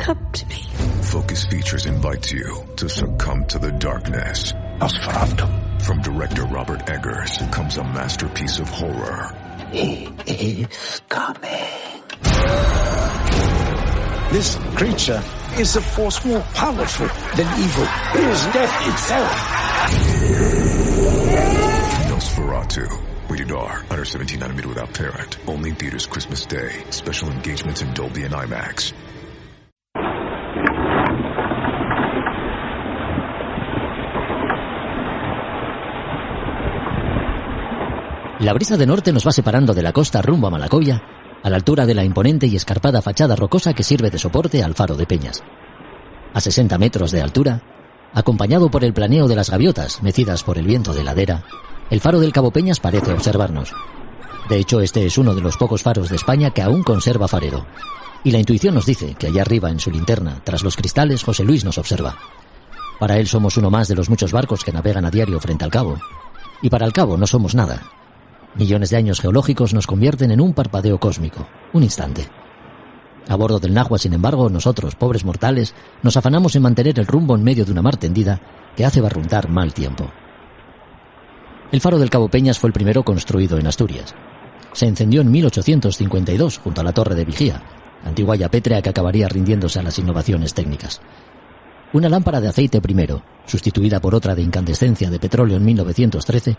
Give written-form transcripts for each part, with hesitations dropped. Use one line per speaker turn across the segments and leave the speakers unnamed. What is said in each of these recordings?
come to me.
Focus Features invites you to succumb to the darkness.
Nosferatu.
From director Robert Eggers comes a masterpiece of horror.
He is coming. This creature is a force more powerful than evil. It is death itself.
Nosferatu. Rated R. Under 17 nanometer without parent. Only in theaters Christmas Day. Special engagements in Dolby and IMAX.
La brisa de norte nos va separando de la costa rumbo a Malacobia, a la altura de la imponente y escarpada fachada rocosa que sirve de soporte al faro de Peñas. A 60 metros de altura, acompañado por el planeo de las gaviotas mecidas por el viento de ladera, el faro del Cabo Peñas parece observarnos. De hecho, este es uno de los pocos faros de España que aún conserva farero. Y la intuición nos dice que allá arriba en su linterna, tras los cristales, José Luis nos observa. Para él somos uno más de los muchos barcos que navegan a diario frente al cabo. Y para el cabo no somos nada. Millones de años geológicos nos convierten en un parpadeo cósmico, un instante. A bordo del Nahua, sin embargo, nosotros, pobres mortales, nos afanamos en mantener el rumbo en medio de una mar tendida que hace barruntar mal tiempo. El faro del Cabo Peñas fue el primero construido en Asturias. Se encendió en 1852 junto a la Torre de Vigía, antiguaya pétrea que acabaría rindiéndose a las innovaciones técnicas. Una lámpara de aceite primero, sustituida por otra de incandescencia de petróleo en 1913,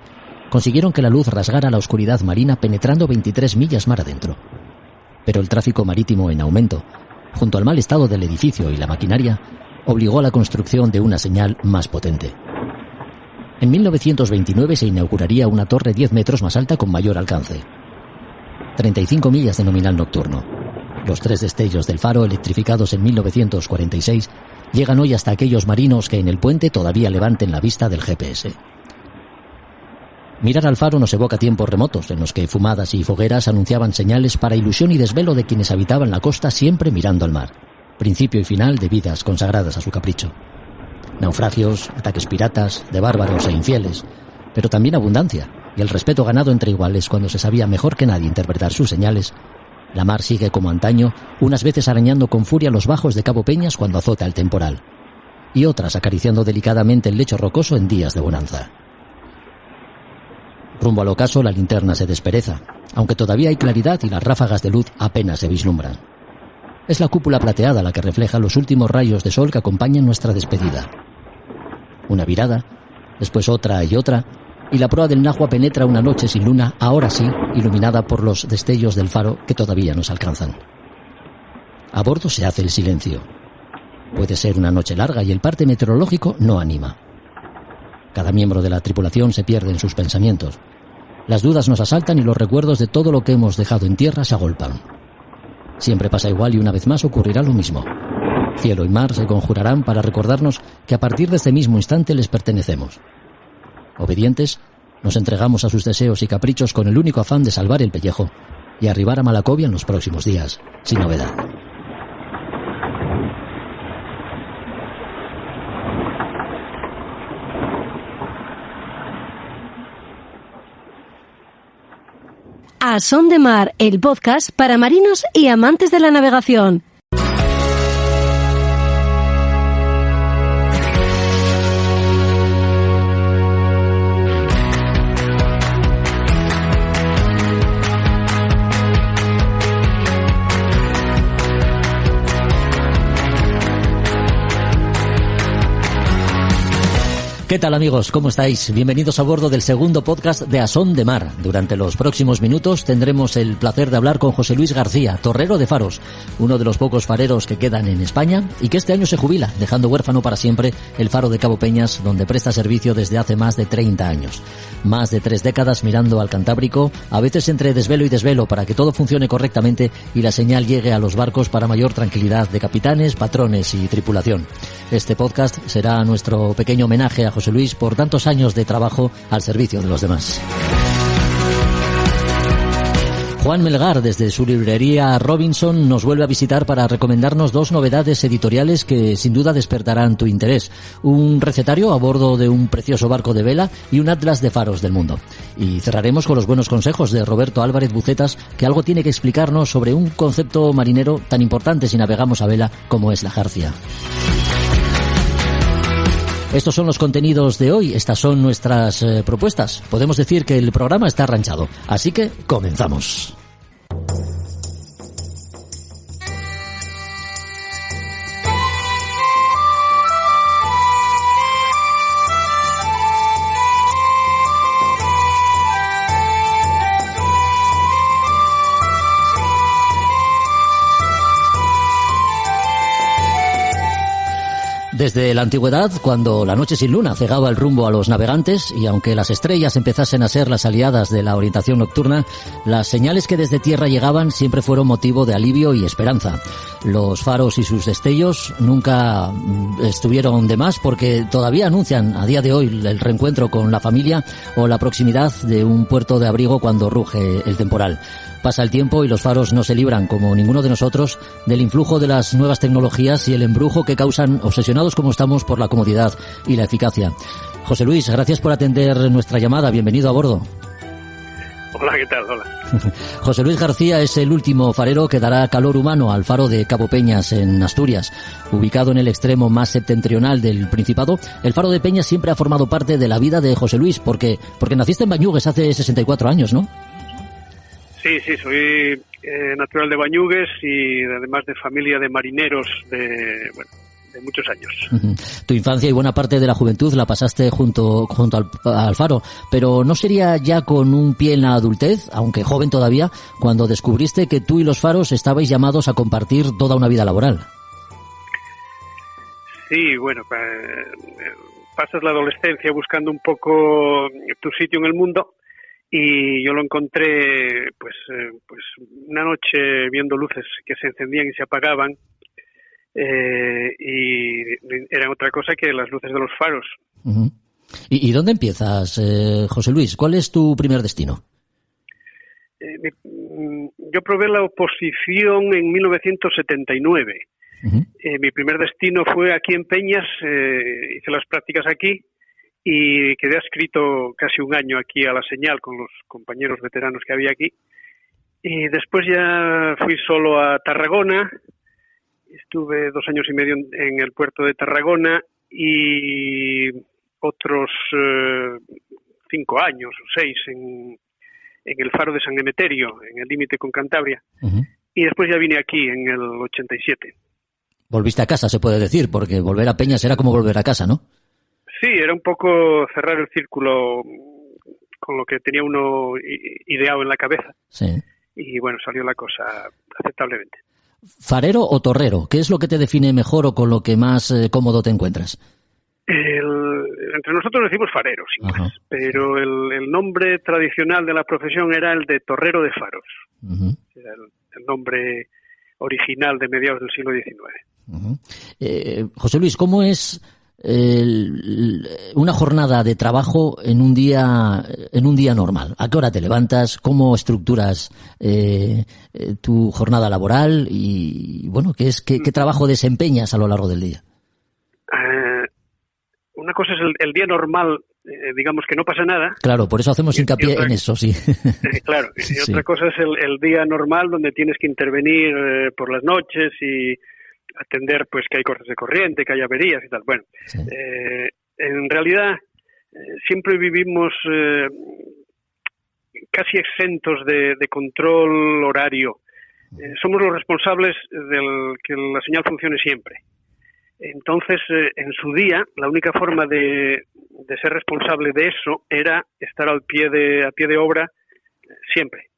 consiguieron que la luz rasgara la oscuridad marina penetrando 23 millas mar adentro. Pero el tráfico marítimo en aumento, junto al mal estado del edificio y la maquinaria, obligó a la construcción de una señal más potente. En 1929 se inauguraría una torre 10 metros más alta con mayor alcance. 35 millas de nominal nocturno. Los 3 destellos del faro, electrificados en 1946, llegan hoy hasta aquellos marinos que en el puente todavía levanten la vista del GPS. Mirar al faro nos evoca tiempos remotos en los que fumadas y fogueras anunciaban señales para ilusión y desvelo de quienes habitaban la costa siempre mirando al mar, principio y final de vidas consagradas a su capricho. Naufragios, ataques piratas, de bárbaros e infieles, pero también abundancia y el respeto ganado entre iguales cuando se sabía mejor que nadie interpretar sus señales. La mar sigue como antaño, unas veces arañando con furia los bajos de Cabo Peñas cuando azota el temporal, y otras acariciando delicadamente el lecho rocoso en días de bonanza. Rumbo al ocaso la linterna se despereza, aunque todavía hay claridad y las ráfagas de luz apenas se vislumbran. Es la cúpula plateada la que refleja los últimos rayos de sol que acompañan nuestra despedida. Una virada, después otra y otra, y la proa del Nahua penetra una noche sin luna, ahora sí, iluminada por los destellos del faro que todavía nos alcanzan. A bordo se hace el silencio. Puede ser una noche larga y el parte meteorológico no anima. Cada miembro de la tripulación se pierde en sus pensamientos. Las dudas nos asaltan y los recuerdos de todo lo que hemos dejado en tierra se agolpan. Siempre pasa igual y una vez más ocurrirá lo mismo. Cielo y mar se conjurarán para recordarnos que a partir de este mismo instante les pertenecemos. Obedientes, nos entregamos a sus deseos y caprichos con el único afán de salvar el pellejo y arribar a Malacobia en los próximos días, sin novedad.
A Son de Mar, el podcast para marinos y amantes de la navegación.
¿Qué tal, amigos? ¿Cómo estáis? Bienvenidos a bordo del segundo podcast de A Son de Mar. Durante los próximos minutos tendremos el placer de hablar con José Luis García, torrero de faros, uno de los pocos fareros que quedan en España y que este año se jubila, dejando huérfano para siempre el faro de Cabo Peñas, donde presta servicio desde hace más de 30 años. Más de 3 décadas mirando al Cantábrico, a veces entre desvelo y desvelo para que todo funcione correctamente y la señal llegue a los barcos para mayor tranquilidad de capitanes, patrones y tripulación. Este podcast será nuestro pequeño homenaje a José Luis por tantos años de trabajo al servicio de los demás. Juan Melgar, desde su librería Robinson, nos vuelve a visitar para recomendarnos 2 novedades editoriales que sin duda despertarán tu interés. Un recetario a bordo de un precioso barco de vela y un atlas de faros del mundo. Y cerraremos con los buenos consejos de Roberto Álvarez Bucetas, que algo tiene que explicarnos sobre un concepto marinero tan importante si navegamos a vela como es la jarcia. Estos son los contenidos de hoy, estas son nuestras propuestas. Podemos decir que el programa está arranchado, así que comenzamos. Desde la antigüedad, cuando la noche sin luna cegaba el rumbo a los navegantes, y aunque las estrellas empezasen a ser las aliadas de la orientación nocturna, las señales que desde tierra llegaban siempre fueron motivo de alivio y esperanza. Los faros y sus destellos nunca estuvieron de más porque todavía anuncian a día de hoy el reencuentro con la familia o la proximidad de un puerto de abrigo cuando ruge el temporal. Pasa el tiempo y los faros no se libran, como ninguno de nosotros, del influjo de las nuevas tecnologías y el embrujo que causan, obsesionados como estamos por la comodidad y la eficacia. José Luis, gracias por atender nuestra llamada. Bienvenido a bordo.
Hola, ¿qué tal? Hola.
José Luis García es el último farero que dará calor humano al faro de Cabo Peñas, en Asturias. Ubicado en el extremo más septentrional del Principado, el faro de Peñas siempre ha formado parte de la vida de José Luis, porque naciste en Bañugues hace 64 años, ¿no?
Sí, soy natural de Bañugues y además de familia de marineros de muchos años.
Tu infancia y buena parte de la juventud la pasaste junto al faro, pero ¿no sería ya con un pie en la adultez, aunque joven todavía, cuando descubriste que tú y los faros estabais llamados a compartir toda una vida laboral?
Sí, bueno, pasas la adolescencia buscando un poco tu sitio en el mundo. Y yo lo encontré, pues una noche viendo luces que se encendían y se apagaban, y eran otra cosa que las luces de los faros.
Uh-huh. ¿Y dónde empiezas, José Luis? ¿Cuál es tu primer destino?
Yo probé la oposición en 1979. Uh-huh. Mi primer destino fue aquí en Peñas, hice las prácticas aquí. Y quedé adscrito casi un año aquí a La Señal con los compañeros veteranos que había aquí. Y después ya fui solo a Tarragona. Estuve 2 años y medio en el puerto de Tarragona y otros 5 años o 6 en el faro de San Emeterio, en el límite con Cantabria. Uh-huh. Y después ya vine aquí en el 87.
Volviste a casa, se puede decir, porque volver a Peñas era como volver a casa, ¿no?
Sí, era un poco cerrar el círculo con lo que tenía uno ideado en la cabeza. Sí. Y bueno, salió la cosa aceptablemente.
¿Farero o torrero? ¿Qué es lo que te define mejor o con lo que más cómodo te encuentras?
Entre nosotros decimos farero, sin más, pero el nombre tradicional de la profesión era el de torrero de faros. Uh-huh. Era el nombre original de mediados del siglo XIX.
Uh-huh. José Luis, ¿cómo es una jornada de trabajo en un día normal? ¿A qué hora te levantas? ¿Cómo estructuras tu jornada laboral? Y bueno, ¿qué trabajo desempeñas a lo largo del día?
Una cosa es el día normal, digamos que no pasa nada.
Claro, por eso hacemos hincapié en eso, sí.
Claro, y otra cosa es el día normal donde tienes que intervenir por las noches y atender pues que hay cortes de corriente, que hay averías y tal. Bueno, sí. En realidad siempre vivimos casi exentos de control horario. Somos los responsables del que la señal funcione siempre. Entonces, en su día, la única forma de ser responsable de eso era estar a pie de obra siempre.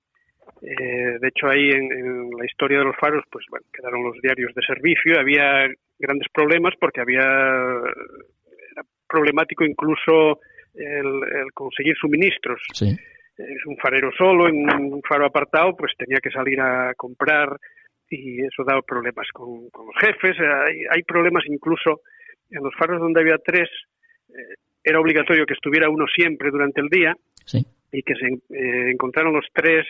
De hecho, ahí en la historia de los faros, pues bueno, quedaron los diarios de servicio. Había grandes problemas porque era problemático incluso el conseguir suministros. Sí. Un farero solo, en un faro apartado, pues tenía que salir a comprar y eso daba problemas con los jefes. Hay problemas incluso en los faros donde había 3. Era obligatorio que estuviera uno siempre durante el día. Sí. Y que se encontraron los 3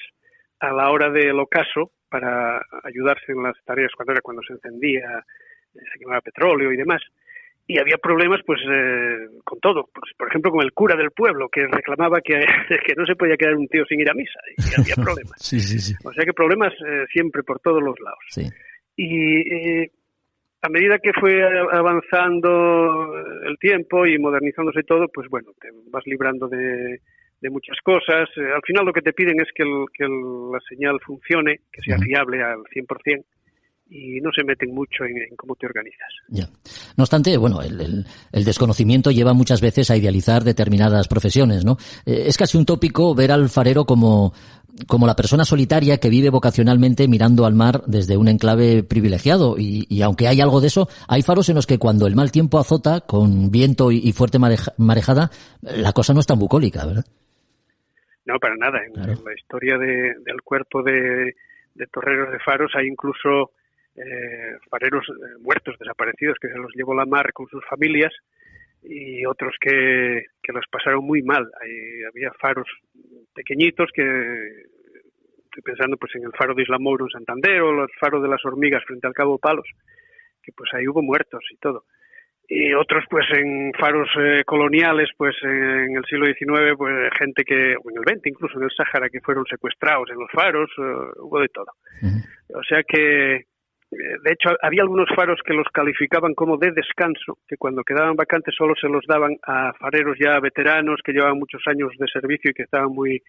a la hora del ocaso para ayudarse en las tareas cuando se encendía, se quemaba petróleo y demás. Y había problemas pues con todo, pues, por ejemplo con el cura del pueblo que reclamaba que no se podía quedar un tío sin ir a misa, y había problemas.
Sí.
O sea que problemas siempre por todos los lados.
Sí.
Y a medida que fue avanzando el tiempo y modernizándose todo, pues bueno, te vas librando de muchas cosas. Al final lo que te piden es que la señal funcione, que sea fiable al 100%. Y no se meten mucho en cómo te organizas.
Ya. No obstante, bueno, el desconocimiento lleva muchas veces a idealizar determinadas profesiones, ¿no? Es casi un tópico ver al farero como la persona solitaria que vive vocacionalmente mirando al mar desde un enclave privilegiado. Y aunque hay algo de eso, hay faros en los que cuando el mal tiempo azota, con viento y fuerte marejada, la cosa no es tan bucólica, ¿verdad?
No, para nada.
Claro.
En la historia del cuerpo de torreros de faros hay incluso fareros muertos, desaparecidos, que se los llevó la mar con sus familias, y otros que los pasaron muy mal. Había faros pequeñitos que, estoy pensando pues en el faro de Isla Mouro en Santander, o el faro de las Hormigas frente al Cabo Palos, que pues ahí hubo muertos y todo. Y otros pues en faros coloniales, pues en el siglo XIX, pues gente o en el XX incluso, en el Sáhara, que fueron secuestrados en los faros, hubo de todo. O sea que de hecho, había algunos faros que los calificaban como de descanso, que cuando quedaban vacantes solo se los daban a fareros ya veteranos que llevaban muchos años de servicio y que estaban muy,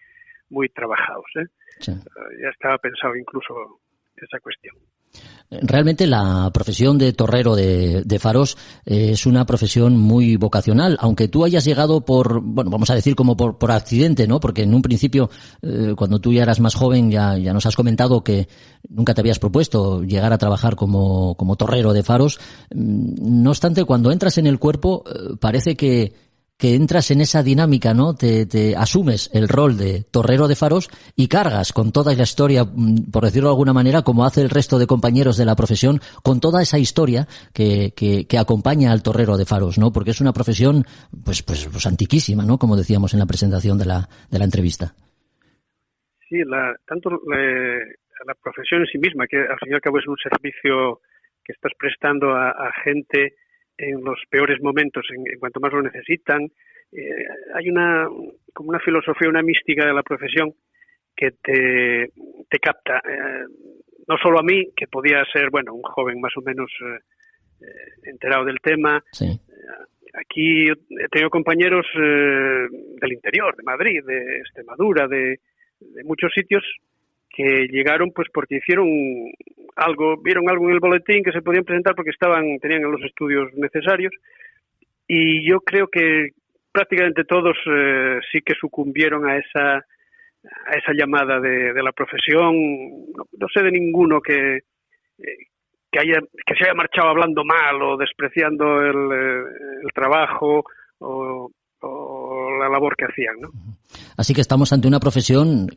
muy trabajados. Sí. Ya estaba pensado incluso esa cuestión.
Realmente la profesión de torrero de faros es una profesión muy vocacional, aunque tú hayas llegado vamos a decir como por accidente, ¿no? Porque en un principio, cuando tú ya eras más joven, ya nos has comentado que nunca te habías propuesto llegar a trabajar como torrero de faros. No obstante, cuando entras en el cuerpo, parece que entras en esa dinámica, ¿no? Te asumes el rol de torrero de faros y cargas con toda la historia, por decirlo de alguna manera, como hace el resto de compañeros de la profesión, con toda esa historia que acompaña al torrero de faros, ¿no? Porque es una profesión, pues antiquísima, ¿no? Como decíamos en la presentación de la entrevista.
Sí, tanto la profesión en sí misma, que al fin y al cabo es un servicio que estás prestando a gente en los peores momentos, en cuanto más lo necesitan. Hay como una filosofía, una mística de la profesión que te capta. No solo a mí, que podía ser, un joven más o menos enterado del tema.
Sí.
Aquí he tenido compañeros del interior, de Madrid, de Extremadura, de muchos sitios, que llegaron pues porque vieron algo en el boletín que se podían presentar porque tenían los estudios necesarios, y yo creo que prácticamente todos sí que sucumbieron a esa llamada de la profesión. No sé de ninguno que se haya marchado hablando mal o despreciando el trabajo o la labor que hacían, ¿no?
Así que estamos ante una profesión,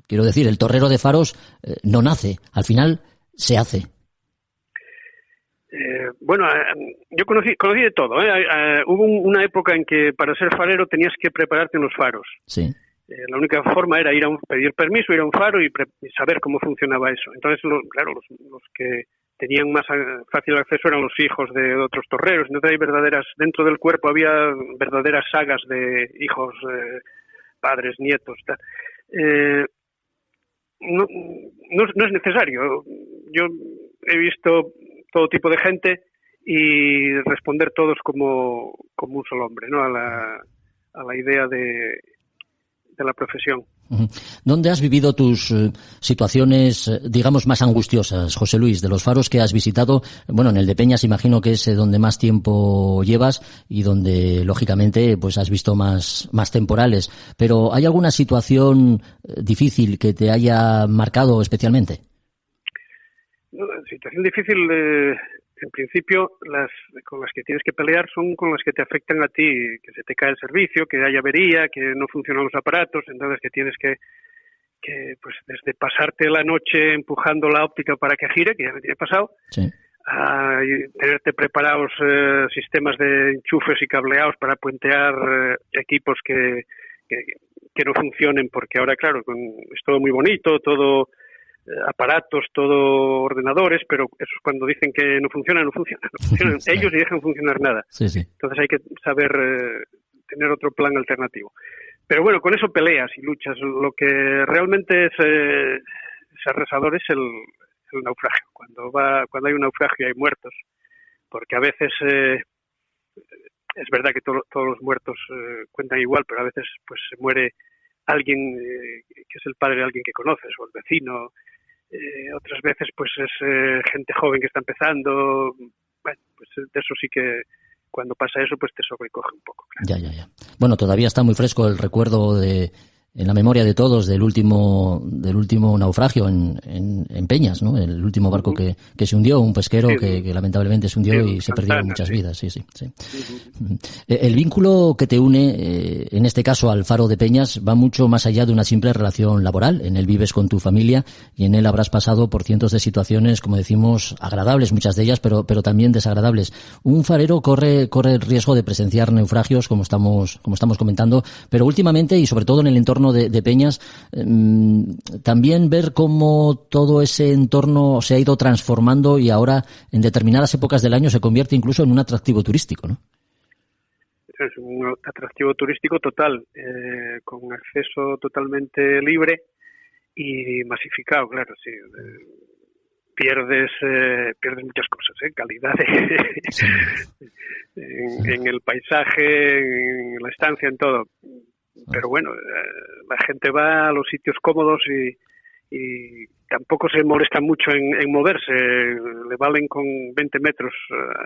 quiero decir, el torrero de faros no nace, al final se hace.
Yo conocí de todo. Hubo una época en que para ser farero tenías que prepararte en los faros.
Sí.
La única forma era pedir permiso, ir a un faro y saber cómo funcionaba eso. Entonces, los que tenían más fácil acceso eran los hijos de otros torreros. Entonces dentro del cuerpo había verdaderas sagas de hijos, padres, nietos, tal. No es necesario. Yo he visto todo tipo de gente y responder todos como un solo hombre, ¿no? A la idea de la profesión.
¿Dónde has vivido tus situaciones, digamos, más angustiosas, José Luis, de los faros que has visitado? Bueno, en el de Peñas imagino que es donde más tiempo llevas y donde, lógicamente, pues has visto más temporales. Pero ¿hay alguna situación difícil que te haya marcado especialmente?
Situación difícil, en principio, con las que tienes que pelear son con las que te afectan a ti, que se te cae el servicio, que hay avería, que no funcionan los aparatos, entonces que tienes que pues desde pasarte la noche empujando la óptica para que gire, que ya me tiene pasado,
sí,
a tenerte preparados sistemas de enchufes y cableados para puentear equipos que que no funcionen, porque ahora, claro, es todo muy bonito, todo aparatos, todo ordenadores, pero eso es cuando dicen que no funcionan sí. Ellos y dejan funcionar nada.
Sí, sí.
Entonces hay que saber tener otro plan alternativo. Pero bueno, con eso peleas y luchas. Lo que realmente es arrasador es el naufragio. Cuando hay un naufragio y hay muertos, porque a veces es verdad que todos los muertos cuentan igual, pero a veces pues se muere alguien que es el padre de alguien que conoces o el vecino. Otras veces pues es gente joven que está empezando. Bueno, pues de eso sí que cuando pasa eso pues te sobrecoge un poco. Claro.
Ya. Bueno, todavía está muy fresco el recuerdo en la memoria de todos del último naufragio en Peñas, ¿no? El último barco que se hundió, un pesquero que lamentablemente se hundió y se perdieron muchas vidas. Sí. El vínculo que te une, en este caso al Faro de Peñas, va mucho más allá de una simple relación laboral. En él vives con tu familia y en él habrás pasado por cientos de situaciones, como decimos, agradables, muchas de ellas, pero también desagradables. Un farero corre el riesgo de presenciar naufragios, como estamos comentando, pero últimamente y sobre todo en el entorno de Peñas, también ver cómo todo ese entorno se ha ido transformando y ahora en determinadas épocas del año se convierte incluso en un atractivo turístico, ¿no?
Es un atractivo turístico total, con acceso totalmente libre y masificado, claro, sí. Pierdes muchas cosas, calidad en el paisaje, en la estancia, en todo. Pero bueno, la gente va a los sitios cómodos y tampoco se molesta mucho en moverse. Le valen con 20 metros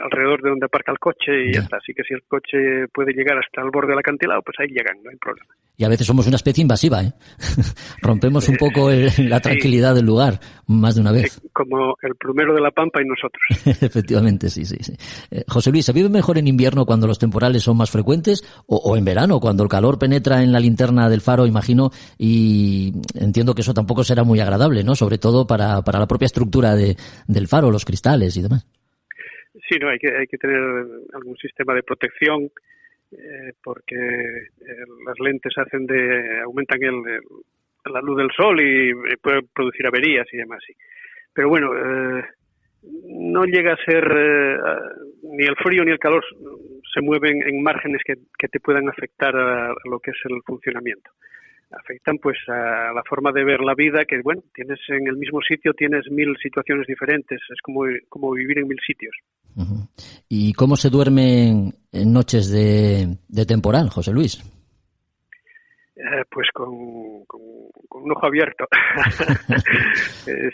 alrededor de donde aparca el coche y ya está. Así que si el coche puede llegar hasta el borde del acantilado, pues ahí llegan, no hay problema.
Y a veces somos una especie invasiva, ¿eh? Rompemos un poco la tranquilidad del lugar, más de una vez.
Como el plumero de la Pampa y nosotros.
Efectivamente, sí. José Luis, ¿se vive mejor en invierno cuando los temporales son más frecuentes o en verano, cuando el calor penetra en la linterna del faro, imagino, y entiendo que eso tampoco será muy agradable, ¿no? Sobre todo para la propia estructura del faro, los cristales y demás.
Sí, no, hay que tener algún sistema de protección, porque las lentes aumentan la luz del sol y pueden producir averías y demás. Sí. Pero bueno, no llega a ser ni el frío ni el calor se mueven en márgenes que te puedan afectar a lo que es el funcionamiento. Afectan pues a la forma de ver la vida, que bueno, tienes en el mismo sitio, tienes 1000 situaciones diferentes, es como vivir en 1000 sitios.
Uh-huh. ¿Y cómo se duerme en noches de temporal, José Luis?
Pues con un ojo abierto.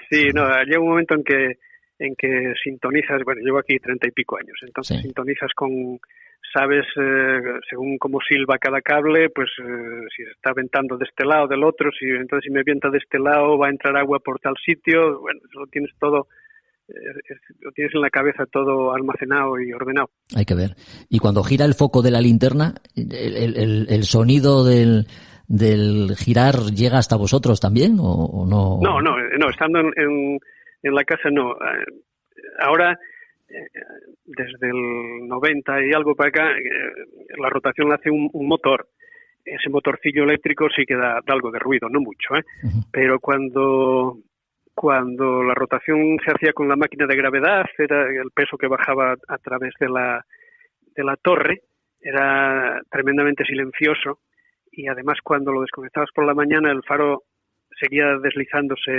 Sí, no, llega un momento en que sintonizas, bueno, llevo aquí 30 y pico años, entonces sí. Sintonizas sabes, según cómo silba cada cable, pues si se está ventando de este lado, del otro, entonces si me vienta de este lado va a entrar agua por tal sitio, bueno, eso lo tienes todo, lo tienes en la cabeza todo almacenado y ordenado.
Hay que ver. Y cuando gira el foco de la linterna, el sonido del girar llega hasta vosotros también o no?
No, estando en la casa no. Ahora, desde el 90 y algo para acá, la rotación la hace un motor. Ese motorcillo eléctrico sí que da algo de ruido, no mucho, Uh-huh. Pero cuando la rotación se hacía con la máquina de gravedad, era el peso que bajaba a través de la torre, era tremendamente silencioso. Y además cuando lo desconectabas por la mañana el faro seguía deslizándose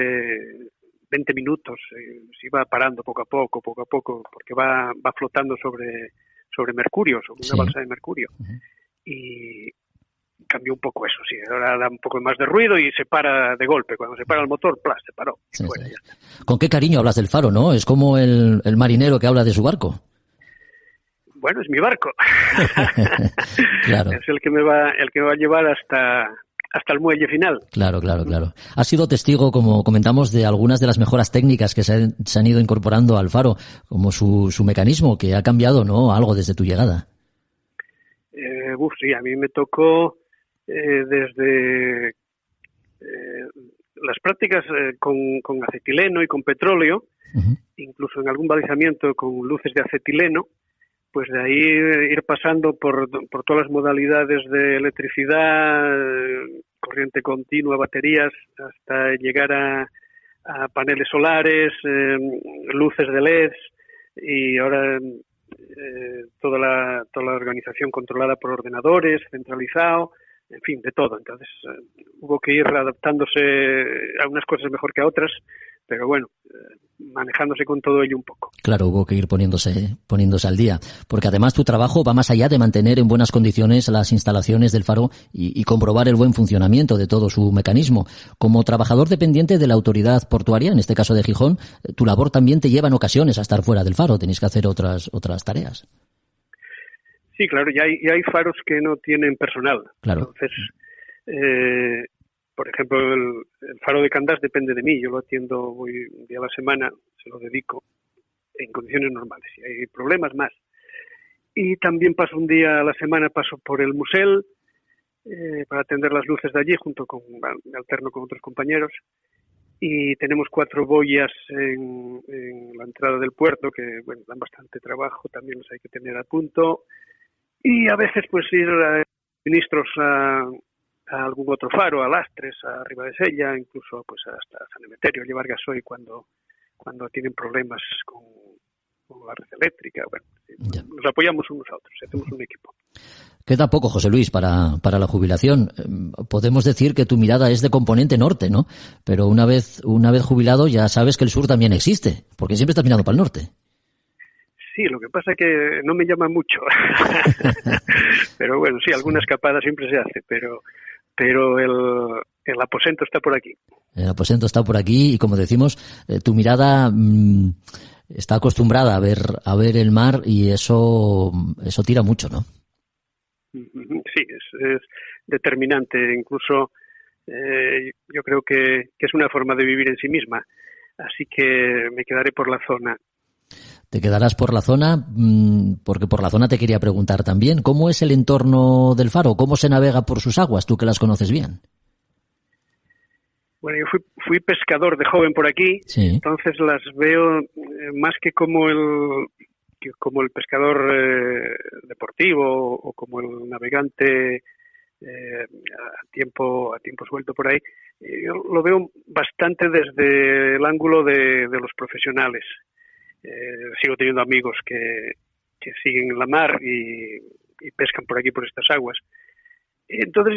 20 minutos, se iba parando poco a poco, porque va flotando sobre mercurio, sobre una balsa de mercurio. Uh-huh. Y cambió un poco eso, sí, ahora da un poco más de ruido y se para de golpe. Cuando se para el motor, ¡plas!, se paró.
Sí, bueno, sí. Ya está. Con qué cariño hablas del faro, ¿no? Es como el marinero que habla de su barco.
Bueno, es mi barco.
Claro.
Es el que me va a llevar hasta el muelle final.
Claro. Has sido testigo, como comentamos, de algunas de las mejoras técnicas que se han ido incorporando al faro, como su mecanismo, que ha cambiado, ¿no?, algo desde tu llegada.
Sí, a mí me tocó desde las prácticas con acetileno y con petróleo, uh-huh. Incluso en algún balizamiento con luces de acetileno, pues de ahí ir pasando por todas las modalidades de electricidad, corriente continua, baterías, hasta llegar a paneles solares, luces de LED, y ahora toda la organización controlada por ordenadores, centralizado, en fin, de todo. Entonces hubo que ir adaptándose a unas cosas mejor que a otras, pero bueno, manejándose con todo ello un poco.
Claro, hubo que ir poniéndose al día, porque además tu trabajo va más allá de mantener en buenas condiciones las instalaciones del faro y comprobar el buen funcionamiento de todo su mecanismo. Como trabajador dependiente de la autoridad portuaria, en este caso de Gijón, tu labor también te lleva en ocasiones a estar fuera del faro, tenéis que hacer otras tareas.
Sí, claro, y hay faros que no tienen personal.
Claro.
Entonces, por ejemplo, el faro de Candás depende de mí. Yo lo atiendo, voy un día a la semana, se lo dedico en condiciones normales. Si hay problemas, más. Y también paso un día a la semana, paso por el Musel para atender las luces de allí, me alterno con otros compañeros. Y tenemos 4 boyas en la entrada del puerto que, bueno, dan bastante trabajo, también los hay que tener a punto. Y a veces pues ir a ministros a algún otro faro, a Lastres, a Ribadesella, incluso pues hasta San Emeterio, llevar gasoil cuando tienen problemas con la red eléctrica. Bueno, ya. Nos apoyamos unos a otros, hacemos un equipo.
Queda poco, José Luis, para la jubilación. Podemos decir que tu mirada es de componente norte, ¿no? Pero una vez jubilado ya sabes que el sur también existe, porque siempre estás mirando para el norte.
Sí, lo que pasa es que no me llama mucho. Pero bueno, sí, alguna escapada siempre se hace, pero el aposento está por aquí.
El aposento está por aquí y, como decimos, tu mirada está acostumbrada a ver el mar y eso tira mucho, ¿no?
Sí, es determinante. Incluso yo creo que es una forma de vivir en sí misma. Así que me quedaré por la zona.
Te quedarás por la zona, porque por la zona te quería preguntar también, ¿cómo es el entorno del faro? ¿Cómo se navega por sus aguas, tú que las conoces bien?
Bueno, yo fui pescador de joven por aquí, sí. Entonces las veo más que como el pescador deportivo o como el navegante a tiempo suelto por ahí. Yo lo veo bastante desde el ángulo de los profesionales. Sigo teniendo amigos que siguen la mar y pescan por aquí, por estas aguas. Entonces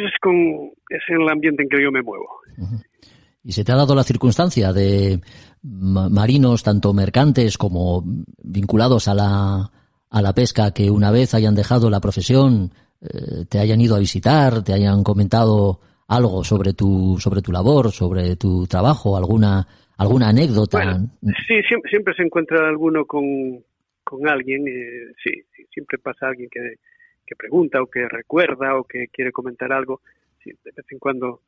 es el ambiente en que yo me muevo.
Uh-huh. ¿Y se te ha dado la circunstancia de marinos, tanto mercantes como vinculados a la pesca, que una vez hayan dejado la profesión, te hayan ido a visitar, te hayan comentado algo sobre tu labor, sobre tu trabajo, alguna anécdota?
Bueno, sí, siempre se encuentra alguno con alguien, sí, siempre pasa alguien que pregunta o que recuerda o que quiere comentar algo. Sí, de vez en cuando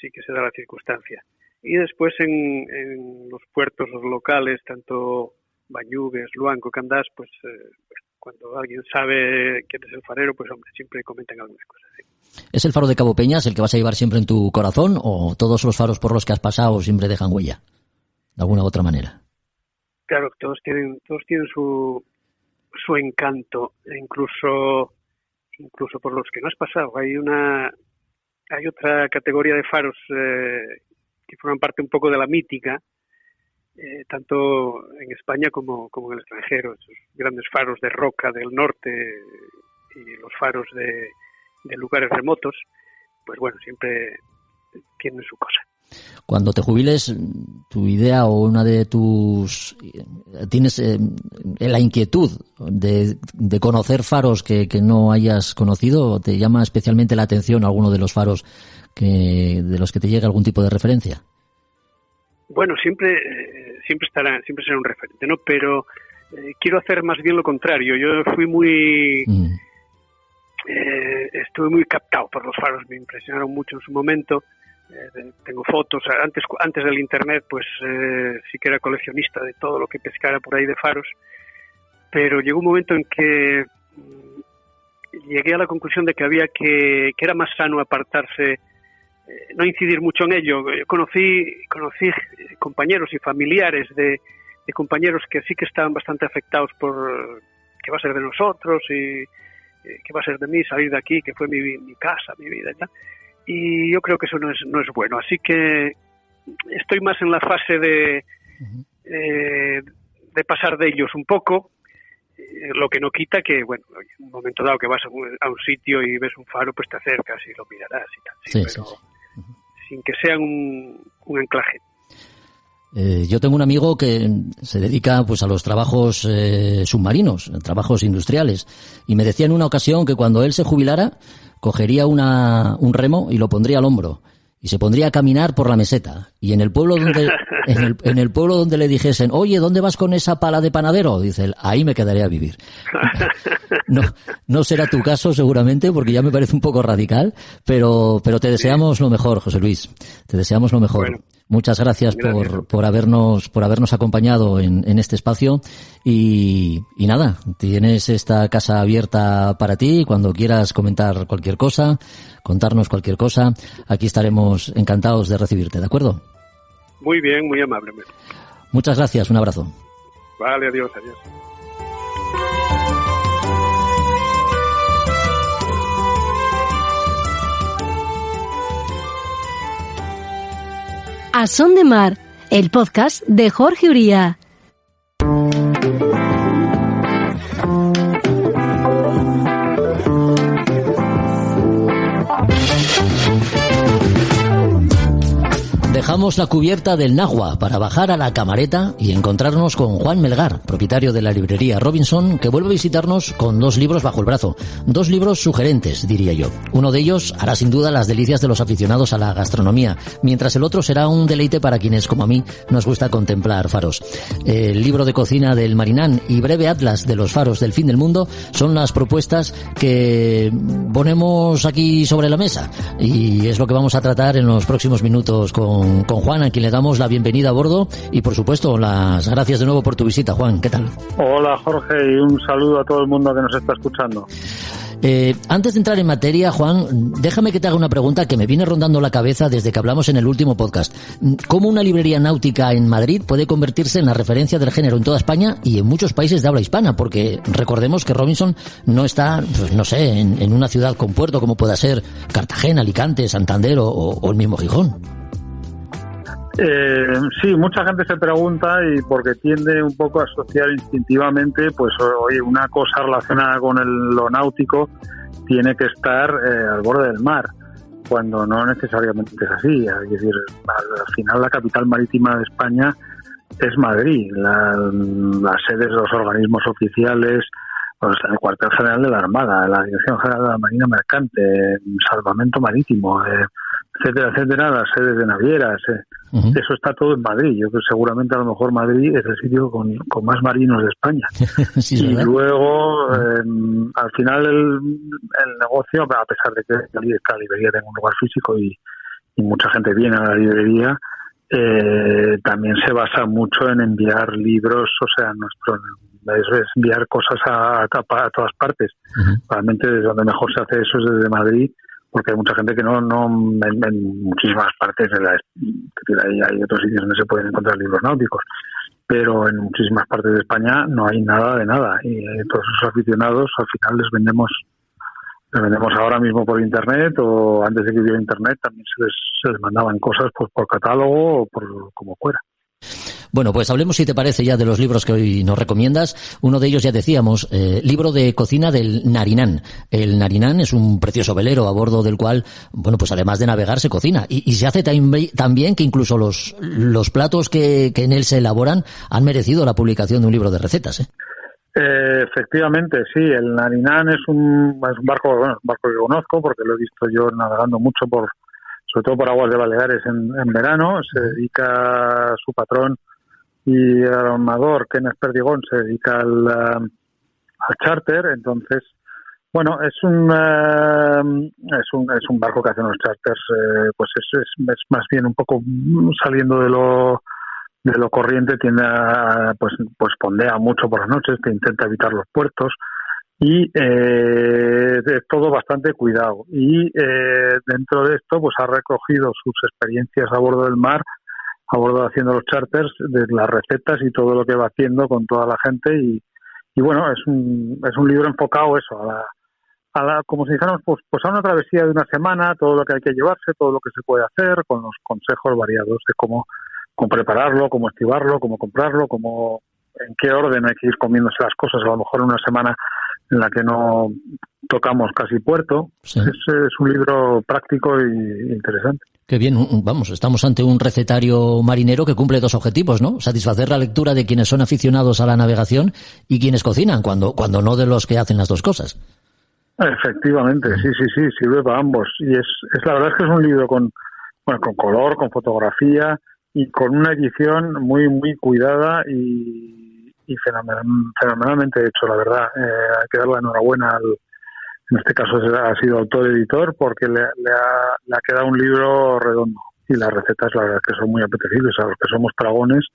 sí que se da la circunstancia. Y después en los puertos locales, tanto Bañugues, Luanco, Candás, pues cuando alguien sabe quién es el farero, pues hombre, siempre comentan algunas cosas. Sí.
¿Es el faro de Cabo Peñas el que vas a llevar siempre en tu corazón o todos los faros por los que has pasado siempre dejan huella, de alguna u otra manera?
Claro, todos tienen su encanto, incluso por los que no has pasado. Hay otra categoría de faros que forman parte un poco de la mítica, tanto en España como en el extranjero. Esos grandes faros de roca del norte y los faros de lugares remotos, pues bueno, siempre tienen su cosa.
Cuando te jubiles, tu idea o una de tus... ¿Tienes la inquietud de conocer faros que no hayas conocido? ¿Te llama especialmente la atención alguno de los faros de los que te llegue algún tipo de referencia?
Bueno, siempre será un referente, ¿no? Pero quiero hacer más bien lo contrario. Yo fui estuve muy captado por los faros, me impresionaron mucho en su momento. Tengo fotos. Antes del internet, pues sí que era coleccionista de todo lo que pescara por ahí de faros, pero llegó un momento en que llegué a la conclusión de que que era más sano apartarse, no incidir mucho en ello. Conocí compañeros y familiares de compañeros que sí que estaban bastante afectados por qué va a ser de nosotros y ¿qué va a ser de mí salir de aquí, que fue mi casa, mi vida y tal? Y yo creo que eso no es bueno. Así que estoy más en la fase de pasar de ellos un poco, lo que no quita que, bueno, en un momento dado que vas a un sitio y ves un faro, pues te acercas y lo mirarás y tal, pero sin que sea un anclaje.
Yo tengo un amigo que se dedica pues a los trabajos submarinos, trabajos industriales, y me decía en una ocasión que cuando él se jubilara cogería un remo y lo pondría al hombro y se pondría a caminar por la meseta, y en el pueblo donde en el pueblo donde le dijesen, oye, ¿dónde vas con esa pala de panadero? Dice él, ahí me quedaré a vivir. No será tu caso seguramente, porque ya me parece un poco radical, pero te deseamos lo mejor, José Luis, te deseamos lo mejor. Bueno, muchas gracias por habernos acompañado en este espacio, y nada, tienes esta casa abierta para ti. Cuando quieras comentar cualquier cosa, contarnos cualquier cosa, aquí estaremos encantados de recibirte, ¿de acuerdo?
Muy bien, muy amable.
Muchas gracias, un abrazo.
Vale, adiós.
A Son de Mar, el podcast de Jorge Uría.
Dejamos la cubierta del Nagua para bajar a la Camareta y encontrarnos con Juan Melgar, propietario de la librería Robinson, que vuelve a visitarnos con 2 libros bajo el brazo. 2 libros sugerentes, diría yo. Uno de ellos hará sin duda las delicias de los aficionados a la gastronomía, mientras el otro será un deleite para quienes, como a mí, nos gusta contemplar faros. El libro de cocina del Marinán y breve atlas de los faros del fin del mundo son las propuestas que ponemos aquí sobre la mesa, y es lo que vamos a tratar en los próximos minutos con Juan, a quien le damos la bienvenida a bordo, y por supuesto las gracias de nuevo por tu visita. Juan, ¿qué tal?
Hola Jorge, y un saludo a todo el mundo que nos está escuchando.
Antes de entrar en materia, Juan, déjame que te haga una pregunta que me viene rondando la cabeza desde que hablamos en el último podcast. ¿Cómo una librería náutica en Madrid puede convertirse en la referencia del género en toda España y en muchos países de habla hispana? Porque recordemos que Robinson no está, pues no sé, en una ciudad con puerto como pueda ser Cartagena, Alicante, Santander o el mismo Gijón.
Sí, mucha gente se pregunta, y porque tiende un poco a asociar instintivamente, pues oye, una cosa relacionada con lo náutico tiene que estar al borde del mar, cuando no necesariamente es así. Es decir, al final la capital marítima de España es Madrid. Las sedes de los organismos oficiales, pues el cuartel general de la Armada, la Dirección General de la Marina Mercante, Salvamento Marítimo, etcétera, las sedes de navieras, eso está todo en Madrid. Yo creo que seguramente a lo mejor Madrid es el sitio con más marinos de España. Sí, y luego, al final el negocio, a pesar de que la librería tenga un lugar físico y mucha gente viene a la librería, también se basa mucho en enviar libros, o sea, es enviar cosas a todas partes. Realmente desde donde mejor se hace eso es desde Madrid, porque hay mucha gente que no en muchísimas partes hay otros sitios donde se pueden encontrar libros náuticos, pero en muchísimas partes de España no hay nada de nada, y todos esos aficionados al final les vendemos ahora mismo por internet, o antes de que hubiera internet también se les mandaban cosas pues por catálogo o por como fuera.
Bueno, pues hablemos, si te parece, ya de los libros que hoy nos recomiendas. Uno de ellos, ya decíamos, libro de cocina del Narinán. El Narinán es un precioso velero a bordo del cual, bueno, pues además de navegar se cocina. Y se hace también que incluso los platos que en él se elaboran han merecido la publicación de un libro de recetas,
Efectivamente, sí. El Narinán es un barco que conozco porque lo he visto yo navegando mucho sobre todo por aguas de Baleares en verano. Se dedica su patrón y el armador, Kenneth Perdigón, se dedica al charter. Entonces, bueno, es un barco que hace unos charters, pues es más bien un poco saliendo de lo corriente, tiende a pues fondea mucho por las noches, que intenta evitar los puertos, y es todo bastante cuidado. Y dentro de esto pues ha recogido sus experiencias a bordo del mar, a bordo haciendo los charters, de las recetas y todo lo que va haciendo con toda la gente, y bueno, es un libro enfocado eso, como si dijéramos, pues a una travesía de una semana, todo lo que hay que llevarse, todo lo que se puede hacer, con los consejos variados de cómo prepararlo, cómo activarlo, cómo comprarlo, en qué orden hay que ir comiéndose las cosas, a lo mejor una semana en la que no tocamos casi puerto. Sí. Es un libro práctico y interesante.
Qué bien, vamos, estamos ante un recetario marinero que cumple dos objetivos, ¿no? Satisfacer la lectura de quienes son aficionados a la navegación y quienes cocinan, cuando no de los que hacen las dos cosas.
Efectivamente, sí, sirve para ambos. Y es la verdad es que es un libro con color, con fotografía y con una edición muy, muy cuidada y fenomenalmente hecho, la verdad. Hay que dar la enhorabuena en este caso ha sido autor-editor, porque le ha quedado un libro redondo. Y las recetas, la verdad, que son muy apetecibles. A los que somos dragones,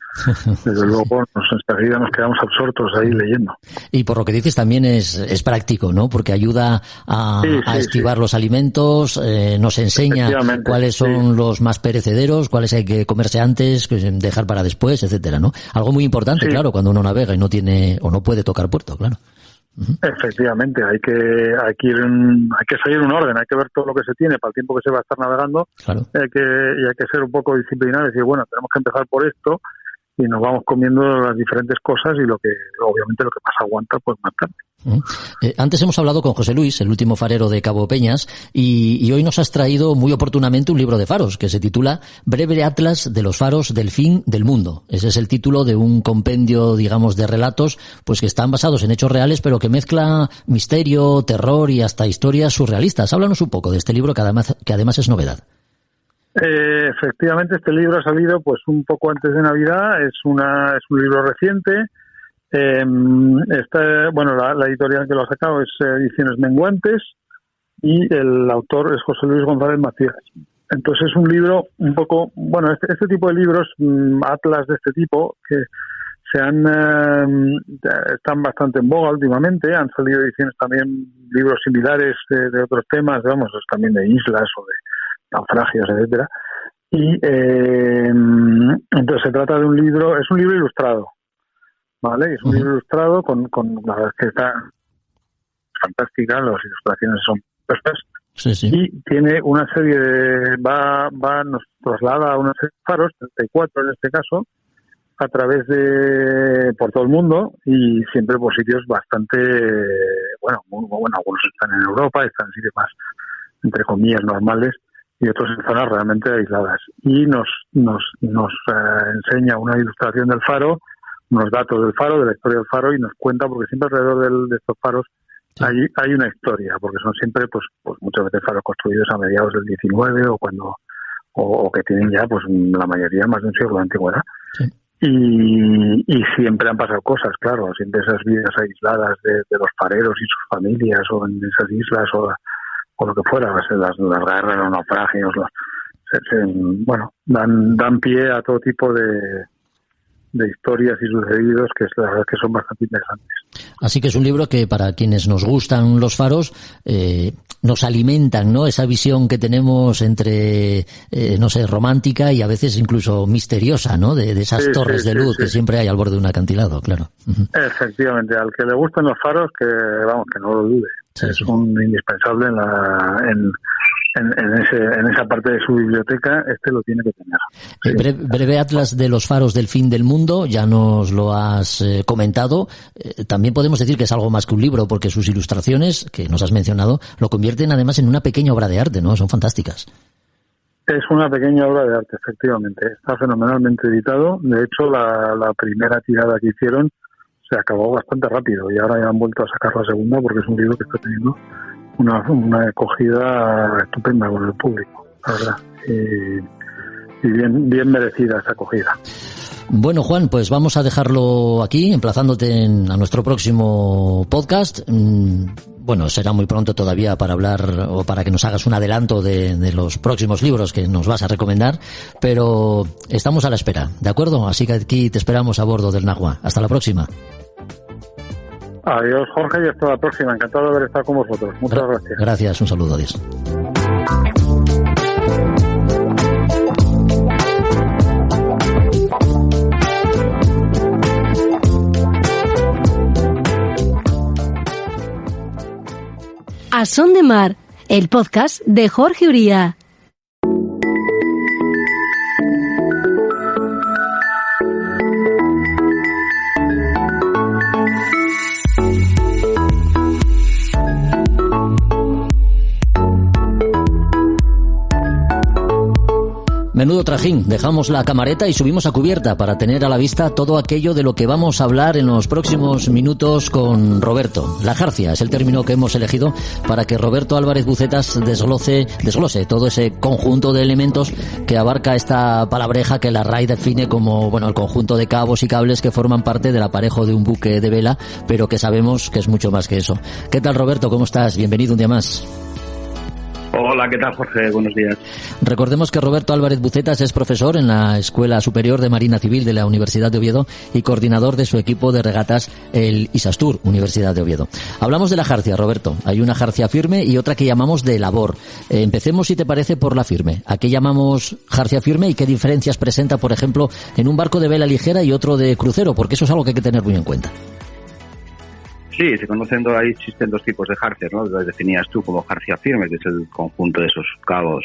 desde luego, enseguida nos quedamos absortos ahí leyendo.
Y por lo que dices, también es práctico, ¿no? Porque ayuda a esquivar los alimentos, nos enseña cuáles son los más perecederos, cuáles hay que comerse antes, dejar para después, etcétera, ¿no? Algo muy importante, claro, cuando uno navega y no tiene o no puede tocar puerto, claro.
Efectivamente, hay que seguir un orden, hay que ver todo lo que se tiene para el tiempo que se va a estar navegando. Claro. Hay que ser un poco disciplinados y decir, bueno, tenemos que empezar por esto y nos vamos comiendo las diferentes cosas y obviamente lo que más aguanta, pues más tarde.
Antes hemos hablado con José Luis, el último farero de Cabo Peñas, y hoy nos has traído muy oportunamente un libro de faros que se titula Breve Atlas de los faros del fin del mundo. Ese es el título de un compendio, digamos, de relatos pues que están basados en hechos reales, pero que mezcla misterio, terror y hasta historias surrealistas. Háblanos un poco de este libro que además es novedad.
Efectivamente, este libro ha salido pues un poco antes de Navidad, es un libro reciente. La editorial que lo ha sacado es Ediciones Menguantes y el autor es José Luis González Macías. Entonces es un libro un poco, este tipo de libros, atlas de este tipo, que están bastante en boga últimamente. Han salido ediciones también, libros similares de otros temas, también de islas o de naufragios, etcétera. Y entonces se trata de un libro ilustrado. ¿Vale? Es un libro ilustrado con la verdad es que está fantástica, las ilustraciones son perfectas. Sí. Y tiene una serie nos traslada a una serie de faros, 34 en este caso, a través por todo el mundo y siempre por sitios bastante, algunos están en Europa, están en sitios más, entre comillas, normales y otros en zonas realmente aisladas. Y nos enseña una ilustración del faro, unos datos del faro, de la historia del faro, y nos cuenta, porque siempre alrededor de estos faros hay una historia, porque son siempre pues muchas veces faros construidos a mediados del 19 o que tienen ya pues la mayoría más de un siglo de antigüedad. Sí. Y siempre han pasado cosas, claro, siempre esas vidas aisladas de los fareros y sus familias o en esas islas o lo que fuera, las guerras, los naufragios, dan pie a todo tipo de historias y sucedidos que la verdad que son bastante interesantes.
Así que es un libro que para quienes nos gustan los faros nos alimentan, ¿no? Esa visión que tenemos entre romántica y a veces incluso misteriosa, ¿no? De esas torres de luz que siempre hay al borde de un acantilado, claro.
Efectivamente, al que le gustan los faros, que no lo dude. Es un indispensable en esa parte de su biblioteca, lo tiene que tener.
Breve Atlas de los faros del fin del mundo, ya nos lo has comentado. También podemos decir que es algo más que un libro, porque sus ilustraciones, que nos has mencionado, lo convierten además en una pequeña obra de arte, ¿no? Son fantásticas.
Es una pequeña obra de arte, efectivamente. Está fenomenalmente editado. De hecho, la primera tirada que hicieron se acabó bastante rápido y ahora ya han vuelto a sacar la segunda porque es un libro que está teniendo una acogida estupenda con el público, la verdad, y bien merecida esa acogida.
Bueno, Juan, pues vamos a dejarlo aquí, emplazándote a nuestro próximo podcast. Será muy pronto todavía para hablar o para que nos hagas un adelanto de los próximos libros que nos vas a recomendar, pero estamos a la espera, ¿de acuerdo? Así que aquí te esperamos a bordo del Nahua. Hasta la próxima.
Adiós, Jorge, y hasta la próxima. Encantado de haber estado con vosotros. Muchas gracias.
Gracias, un saludo, adiós.
A Son de Mar, el podcast de Jorge Uría.
Menudo trajín, dejamos la camareta y subimos a cubierta para tener a la vista todo aquello de lo que vamos a hablar en los próximos minutos con Roberto. La jarcia es el término que hemos elegido para que Roberto Álvarez Bucetas desglose todo ese conjunto de elementos que abarca esta palabreja que la RAI define como, bueno, el conjunto de cabos y cables que forman parte del aparejo de un buque de vela, pero que sabemos que es mucho más que eso. ¿Qué tal, Roberto? ¿Cómo estás? Bienvenido un día más.
Hola, ¿qué tal, Jorge? Buenos días.
Recordemos que Roberto Álvarez Bucetas es profesor en la Escuela Superior de Marina Civil de la Universidad de Oviedo y coordinador de su equipo de regatas, el Isastur, Universidad de Oviedo. Hablamos de la jarcia, Roberto. Hay una jarcia firme y otra que llamamos de labor. Empecemos, si te parece, por la firme. ¿A qué llamamos jarcia firme y qué diferencias presenta, por ejemplo, en un barco de vela ligera y otro de crucero? Porque eso es algo que hay que tener muy en cuenta.
Sí, se conocen, ahí existen dos tipos de jarcias, ¿no? Las definías tú como jarcia firme, que es el conjunto de esos cabos,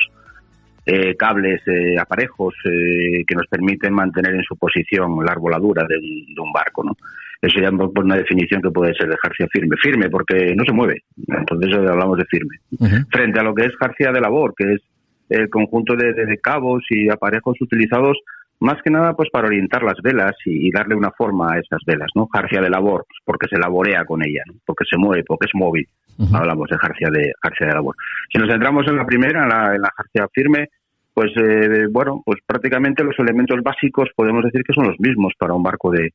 cables, aparejos que nos permiten mantener en su posición la arboladura de un barco, ¿no? Eso ya por una definición que puede ser de jarcia firme. Firme porque no se mueve, entonces hablamos de firme. Uh-huh. Frente a lo que es jarcia de labor, que es el conjunto de cabos y aparejos utilizados más que nada pues para orientar las velas y darle una forma a esas velas, ¿no? Jarcia de labor, porque se laborea con ella, ¿no? Porque se mueve, porque es móvil. Uh-huh. Hablamos de jarcia de labor. Si nos centramos en la primera, en la jarcia firme, pues bueno, pues prácticamente los elementos básicos podemos decir que son los mismos para un barco de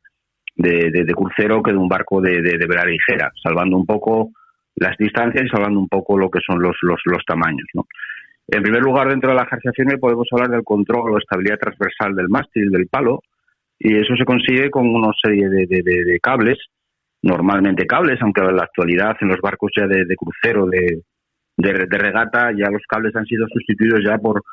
crucero que de un barco de vela ligera, salvando un poco las distancias y salvando un poco lo que son los tamaños, ¿no? En primer lugar, dentro de la jarcia firme podemos hablar del control o estabilidad transversal del mástil, del palo, y eso se consigue con una serie de cables, normalmente cables, aunque en la actualidad en los barcos ya de crucero, de regata, ya los cables han sido sustituidos ya por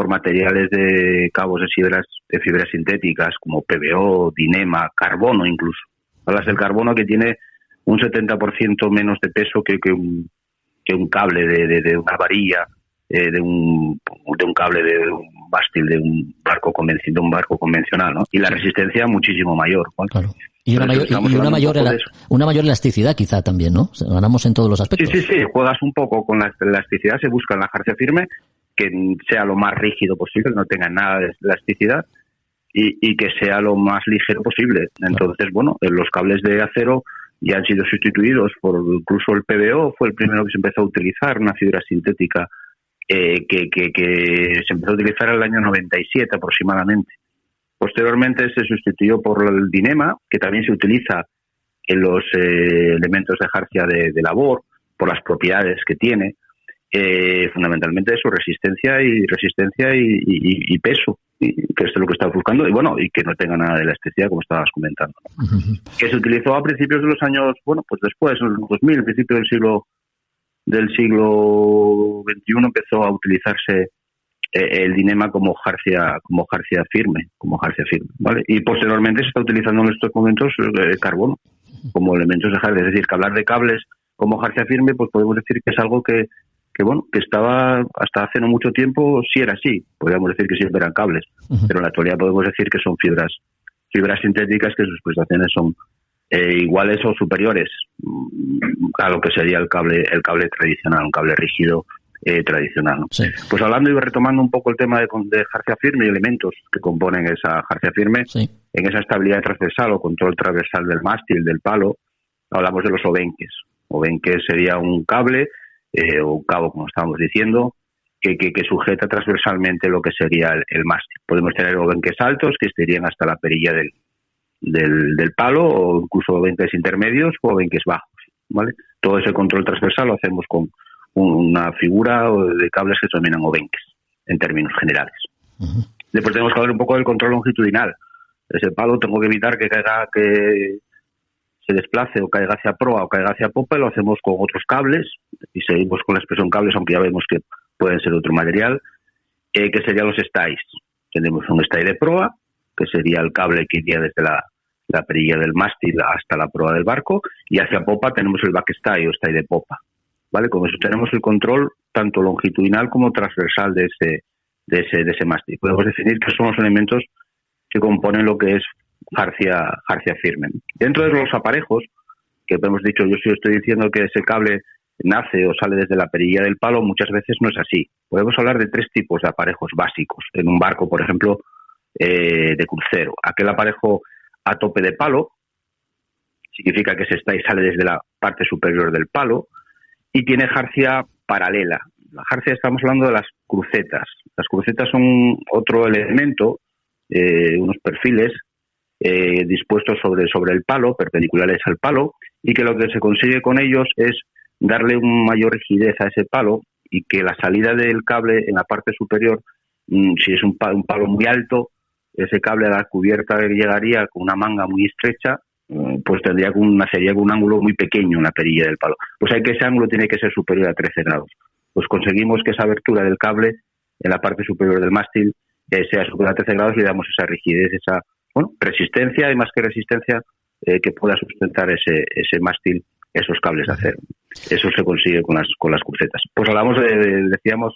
materiales de cabos de fibras sintéticas como PVO, Dinema, carbono incluso. Hablas del carbono que tiene un 70% menos de peso que un cable de una varilla, de un cable de un mástil de un barco convencional, ¿no? Y la resistencia muchísimo mayor, ¿no? Claro.
Y una mayor elasticidad quizá también, ¿no? Ganamos en todos los aspectos.
Sí, juegas un poco con la elasticidad, se busca en la jarcia firme que sea lo más rígido posible, que no tenga nada de elasticidad y que sea lo más ligero posible. Entonces, bueno, los cables de acero ya han sido sustituidos por incluso el PVO, fue el primero que se empezó a utilizar, una fibra sintética que se empezó a utilizar en el año 97 aproximadamente. Posteriormente se sustituyó por el Dinema, que también se utiliza en los elementos de jarcia de labor, por las propiedades que tiene, fundamentalmente su resistencia y peso, que es lo que estamos buscando, y bueno, y que no tenga nada de elasticidad, como estabas comentando, ¿no? Uh-huh. Que se utilizó a principios de los años, bueno, pues después, en los 2000, principio del siglo XXI empezó a utilizarse el Dinema como jarcia firme, ¿vale? Y posteriormente se está utilizando en estos momentos el carbono como elementos de jarcia. Es decir, que hablar de cables como jarcia firme, pues podemos decir que es algo que estaba hasta hace no mucho tiempo, sí era así. Podríamos decir que siempre eran cables, uh-huh. Pero en la actualidad podemos decir que son fibras sintéticas, que sus prestaciones son iguales o superiores a lo que sería el cable tradicional, un cable rígido tradicional, ¿no? Sí. Pues hablando y retomando un poco el tema de jarcia firme y elementos que componen esa jarcia firme, sí. En esa estabilidad transversal o control transversal del mástil, del palo, hablamos de los obenques. Obenque sería un cable o un cabo, como estábamos diciendo, que sujeta transversalmente lo que sería el mástil. Podemos tener obenques altos que estarían hasta la perilla del palo, o incluso obenques intermedios o obenques bajos, ¿vale? Todo ese control transversal lo hacemos con una figura de cables que se denominan obenques, en términos generales. Uh-huh. Después tenemos que hablar un poco del control longitudinal. Ese palo tengo que evitar que se desplace o caiga hacia proa o caiga hacia popa, y lo hacemos con otros cables, y seguimos con la expresión cables, aunque ya vemos que pueden ser otro material, que serían los stays. Tenemos un stay de proa, que sería el cable que iría desde la perilla del mástil hasta la proa del barco, y hacia popa tenemos el backstay o stay de popa, ¿vale? Con eso tenemos el control tanto longitudinal como transversal de ese mástil. Podemos definir que son los elementos que componen lo que es jarcia firme. Dentro de los aparejos, que hemos dicho, yo estoy diciendo que ese cable nace o sale desde la perilla del palo, muchas veces no es así. Podemos hablar de 3 tipos de aparejos básicos en un barco, por ejemplo, de crucero. Aquel aparejo a tope de palo significa que sale desde la parte superior del palo y tiene jarcia paralela. La jarcia, estamos hablando de las crucetas. Las crucetas son otro elemento, unos perfiles dispuestos sobre el palo, perpendiculares al palo, y que lo que se consigue con ellos es darle una mayor rigidez a ese palo y que la salida del cable en la parte superior, si es un palo muy alto, ese cable a la cubierta llegaría con una manga muy estrecha, pues nacería con un ángulo muy pequeño en la perilla del palo. Pues hay que ese ángulo tiene que ser superior a 13 grados. Pues conseguimos que esa abertura del cable en la parte superior del mástil sea superior a 13 grados y le damos esa rigidez, esa resistencia, y más que resistencia, que pueda sustentar ese mástil, esos cables de acero. Eso se consigue con las crucetas. Pues hablamos decíamos,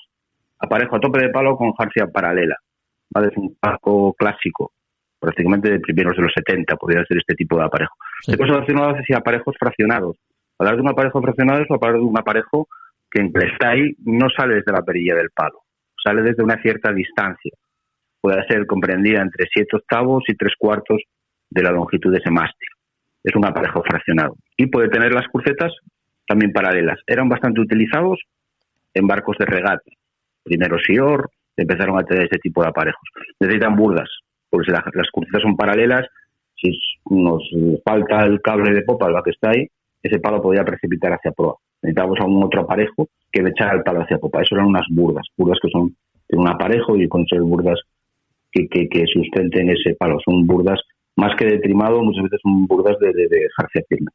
aparejo a tope de palo con jarcia paralela. ¿Vale? Es un barco clásico, prácticamente de primeros de los 70, podría ser este tipo de aparejo. Sí. Después relacionado hacia aparejos fraccionados. Hablar de un aparejo fraccionado es hablar de un aparejo que en Plestay no sale desde la perilla del palo, sale desde una cierta distancia. Puede ser comprendida entre 7/8 y 3/4 de la longitud de ese mástil. Es un aparejo fraccionado. Y puede tener las crucetas también paralelas. Eran bastante utilizados en barcos de regate. Primero Sior empezaron a tener este tipo de aparejos. Necesitan burdas, porque si las crucetas son paralelas, si nos falta el cable de popa, el que está ahí, ese palo podría precipitar hacia proa. Necesitamos algún otro aparejo que le echara el palo hacia popa. Eso eran unas burdas que son de un aparejo y con ser burdas que sustenten ese palo. Son burdas más que de trimado, muchas veces son burdas de jarcia firme.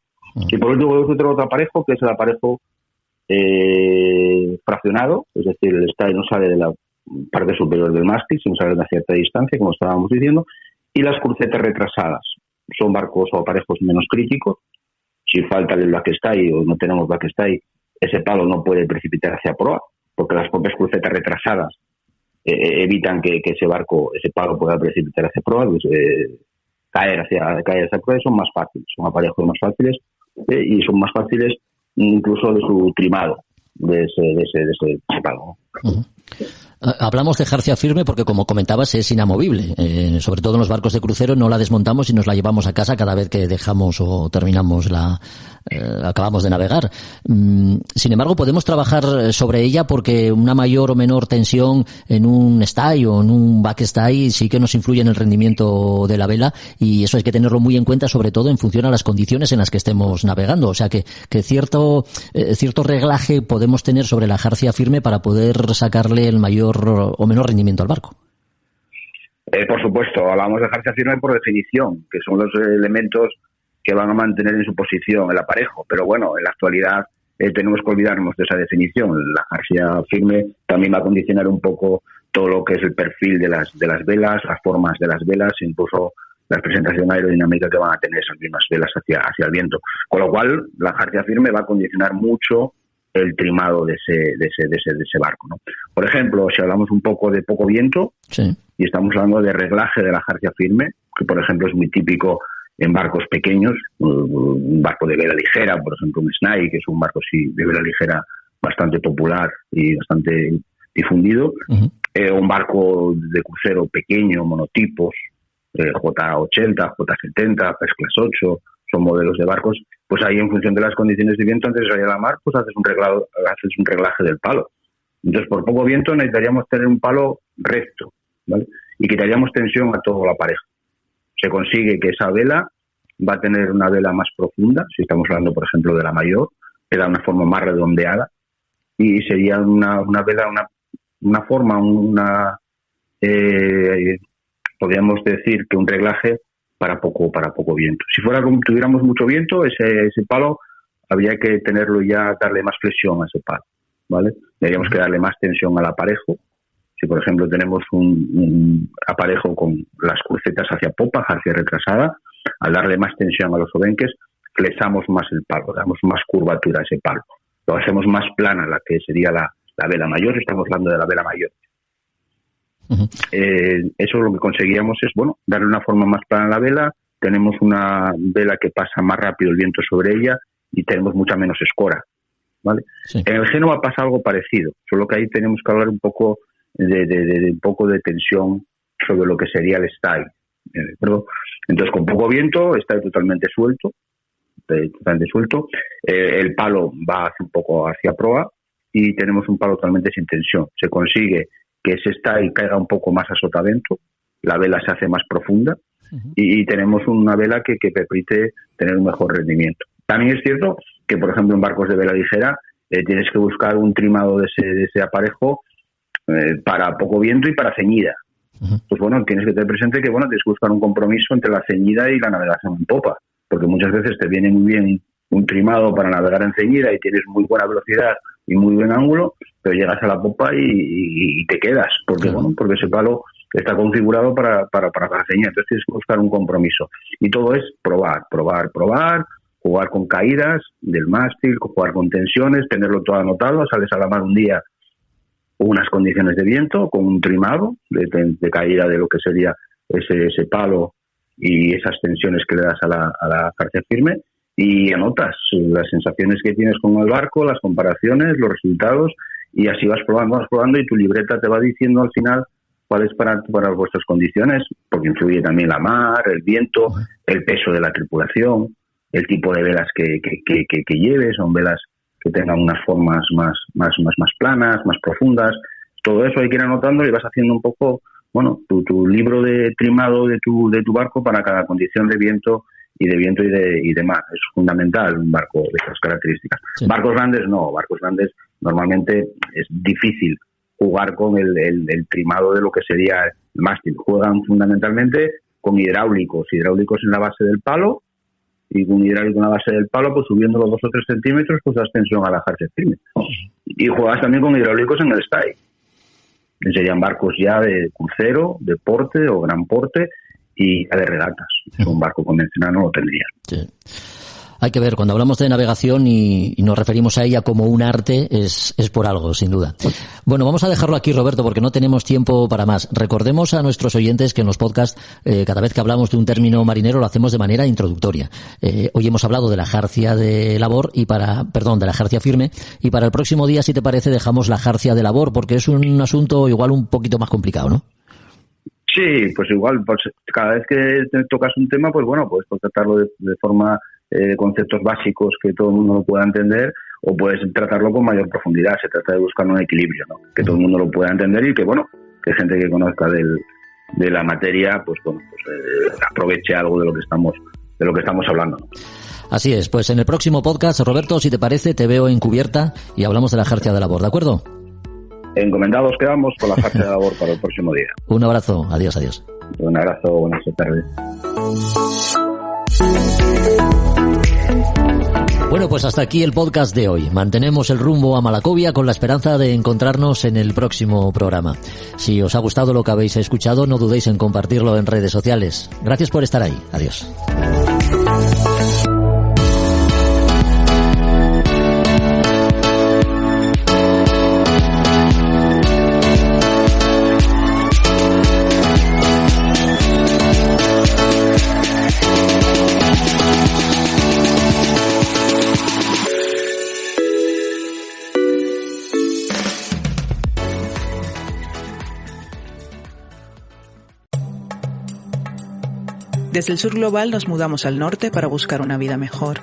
Y por último, otro aparejo, que es el aparejo fraccionado, es decir, el stay no sale de la parte superior del mástil, sino sale de una cierta distancia, como estábamos diciendo, y las crucetas retrasadas. Son barcos o aparejos menos críticos. Si falta el backstay o no tenemos backstay, ese palo no puede precipitar hacia proa, porque las propias crucetas retrasadas evitan que ese palo pueda precipitar hacia proa, pues, caer hacia proa. Son más fáciles, son aparejos más fáciles y son más fáciles incluso de su trimado de ese palo.
Uh-huh. Hablamos de jarcia firme porque, como comentabas, es inamovible. Sobre todo en los barcos de crucero no la desmontamos y nos la llevamos a casa cada vez que dejamos o terminamos acabamos de navegar. Sin embargo, podemos trabajar sobre ella porque una mayor o menor tensión en un stay o en un backstay sí que nos influye en el rendimiento de la vela, y eso hay que tenerlo muy en cuenta, sobre todo en función a las condiciones en las que estemos navegando. O sea que cierto reglaje podemos tener sobre la jarcia firme para poder sacarle el mayor o menor rendimiento al barco.
Por supuesto, hablamos de jarcia firme por definición, que son los elementos que van a mantener en su posición el aparejo, pero bueno, en la actualidad tenemos que olvidarnos de esa definición. La jarcia firme también va a condicionar un poco todo lo que es el perfil de las velas, las formas de las velas, incluso la presentación aerodinámica que van a tener esas mismas velas hacia el viento. Con lo cual, la jarcia firme va a condicionar mucho el trimado de ese barco, ¿no? Por ejemplo, si hablamos un poco de poco viento, sí, y estamos hablando de reglaje de la jarcia firme, que por ejemplo es muy típico en barcos pequeños, un barco de vela ligera, por ejemplo un Snai, que es un barco de vela ligera bastante popular y bastante difundido, uh-huh, o un barco de crucero pequeño, monotipos, J80, J70, First Class 8, son modelos de barcos, pues ahí en función de las condiciones de viento, antes de salir a la mar, pues haces un reglaje del palo. Entonces, por poco viento necesitaríamos tener un palo recto, ¿vale? Y quitaríamos tensión a todo el aparejo. Se consigue que esa vela va a tener una vela más profunda, si estamos hablando, por ejemplo, de la mayor, que da una forma más redondeada, y sería una vela, una forma, podríamos decir que un reglaje para poco viento. Si tuviéramos mucho viento, ese palo habría que darle más flexión a ese palo, ¿vale? Tendríamos que darle más tensión al aparejo. Si, por ejemplo, tenemos un aparejo con las crucetas hacia popa, hacia retrasada, al darle más tensión a los obenques, flexamos más el palo, damos más curvatura a ese palo. lo hacemos más plana, la que sería la vela mayor, estamos hablando de la vela mayor. Uh-huh. Eso lo que conseguíamos es, darle una forma más plana a la vela. Tenemos una vela que pasa más rápido el viento sobre ella y tenemos mucha menos escora, ¿vale? Sí. En el Génova pasa algo parecido, solo que ahí tenemos que hablar un poco de tensión sobre lo que sería el style. Entonces, con poco viento, está totalmente suelto. El palo va un poco hacia proa y tenemos un palo totalmente sin tensión. Se consigue que ese style caiga un poco más a sotavento, la vela se hace más profunda y tenemos una vela que permite tener un mejor rendimiento. También es cierto que, por ejemplo, en barcos de vela ligera tienes que buscar un trimado de ese aparejo para poco viento y para ceñida. Pues tienes que tener presente que tienes que buscar un compromiso entre la ceñida y la navegación en popa, porque muchas veces te viene muy bien un trimado para navegar en ceñida y tienes muy buena velocidad y muy buen ángulo, pero llegas a la popa y te quedas, porque porque ese palo está configurado para ceñida. Entonces tienes que buscar un compromiso y todo es probar, jugar con caídas del mástil, jugar con tensiones, tenerlo todo anotado. Sales a la mar un día unas condiciones de viento con un trimado de caída de lo que sería ese palo y esas tensiones que le das a la jarcia firme, y anotas las sensaciones que tienes con el barco, las comparaciones, los resultados, y así vas probando y tu libreta te va diciendo al final cuál es para vuestras condiciones, porque influye también la mar, el viento, el peso de la tripulación, el tipo de velas que lleves. Son velas que tengan unas formas más planas, más profundas. Todo eso hay que ir anotando y vas haciendo un poco, tu libro de trimado de tu barco para cada condición de viento y de mar. Es fundamental un barco de esas características. Sí. Barcos grandes no, barcos grandes normalmente es difícil jugar con el trimado de lo que sería el mástil. Juegan fundamentalmente con hidráulicos en la base del palo, y con un hidráulico en la base del palo, pues subiéndolo 2 o 3 centímetros, pues das tensión a la jarcia firme. Y juegas también con hidráulicos en el style. Serían barcos ya de crucero, de porte o gran porte y de regatas. Un barco convencional no lo tendría. Sí.
Hay que ver, cuando hablamos de navegación y nos referimos a ella como un arte, es por algo, sin duda. Bueno, vamos a dejarlo aquí, Roberto, porque no tenemos tiempo para más. Recordemos a nuestros oyentes que en los podcasts, cada vez que hablamos de un término marinero, lo hacemos de manera introductoria. Hoy hemos hablado de la jarcia de labor de la jarcia firme, y para el próximo día, si te parece, dejamos la jarcia de labor, porque es un asunto igual un poquito más complicado, ¿no?
Sí, pues igual, pues cada vez que te tocas un tema, pues puedes tratarlo de forma conceptos básicos que todo el mundo lo pueda entender, o puedes tratarlo con mayor profundidad. Se trata de buscar un equilibrio, ¿no? Que todo el mundo lo pueda entender y que gente que conozca de la materia, aproveche algo de lo que estamos hablando, ¿no?
Así es, pues en el próximo podcast, Roberto, si te parece, te veo en cubierta y hablamos de la jarcia de labor, ¿de acuerdo?
Encomendados quedamos con la jarcia de labor para el próximo día.
Un abrazo, adiós.
Un abrazo, buenas tardes.
Bueno, pues hasta aquí el podcast de hoy. Mantenemos el rumbo a Malacobia con la esperanza de encontrarnos en el próximo programa. Si os ha gustado lo que habéis escuchado, no dudéis en compartirlo en redes sociales. Gracias por estar ahí. Adiós.
Desde el sur global nos mudamos al norte para buscar una vida mejor.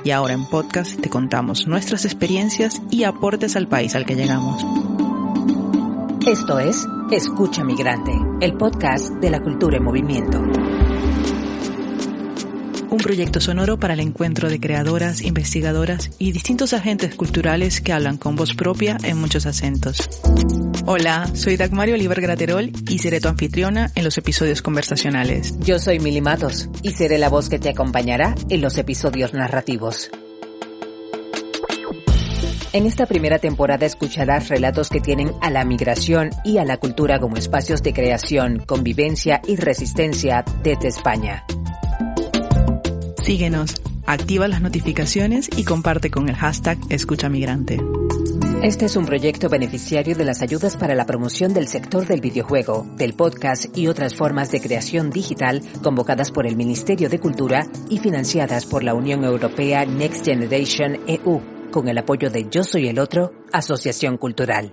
Y ahora en podcast te contamos nuestras experiencias y aportes al país al que llegamos.
Esto es Escucha Migrante, el podcast de la cultura en movimiento.
Un proyecto sonoro para el encuentro de creadoras, investigadoras y distintos agentes culturales que hablan con voz propia en muchos acentos. Hola, soy Dagmari Oliver Graterol y seré tu anfitriona en los episodios conversacionales.
Yo soy Mili Matos y seré la voz que te acompañará en los episodios narrativos. En esta primera temporada escucharás relatos que tienen a la migración y a la cultura como espacios de creación, convivencia y resistencia desde España.
Síguenos, activa las notificaciones y comparte con el hashtag #EscuchaMigrante.
Este es un proyecto beneficiario de las ayudas para la promoción del sector del videojuego, del podcast y otras formas de creación digital convocadas por el Ministerio de Cultura y financiadas por la Unión Europea Next Generation EU, con el apoyo de Yo Soy el Otro, Asociación Cultural.